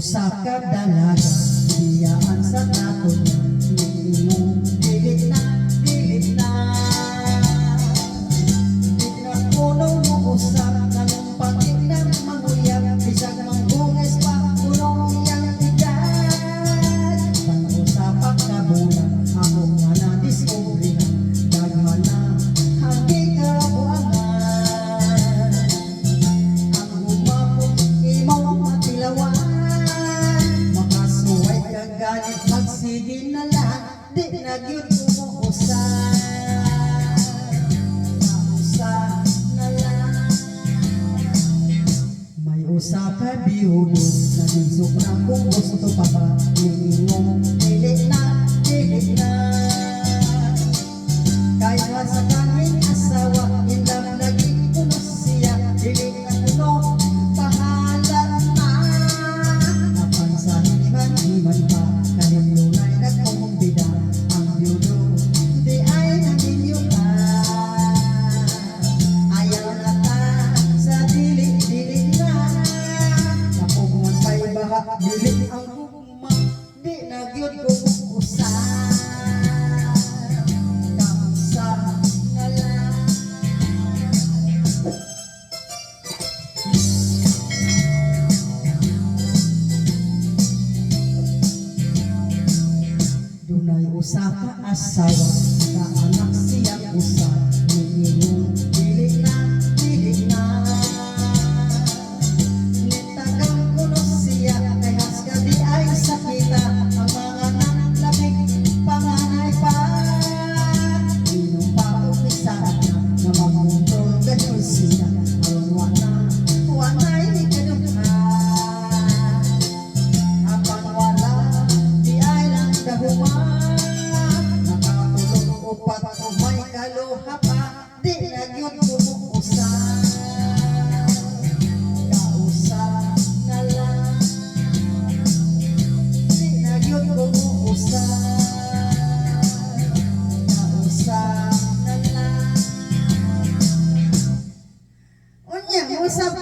Usa ka dalaga, biyaan sa takot niingon, dilit na, dilit na. Di na puno mo usap, nanong panginan manguyap, bisag manggungis pa, punong iyang edad. Pag-usapak ka bulan, ako nga na-discovery na, daghan na, hanggang kabuangan. Ang umapong imong matilawan, ganit magsigin na lang, di na gyud umuusan. Nausa na lang. May usa ka biyudo, naginsok na kung gusto pa ba, niingong dili na, dili na. Kaya sa kanyang asawa, indang lagi kuno siya, dili na kuno, pahala na. Napansahin man pa, kanilunay nagkumbida, ang biyudo di ay naninyo ka. Ayaw na ta sa dili-dili na, napungan pa'y baha, dili ang gugma, di na gyud gumuusan. Kamsa na lang. Dunay usa ka asawa, ka anak siya usa, niingon dili na, dili na. Nitagang kuno siya, kay haska di ay sakita, ang mga nanlabig panganay pa. Inong paog ni Sarah na, na magkontrol ganyan siya, aron wanay ni kadugha. Apang wala, di ay lang dahuman. Upat o may kaluha pa, di na gyud gumuusan. Kausa na lang, di na gyud gumuusan. Kausa na lang. Unya, usap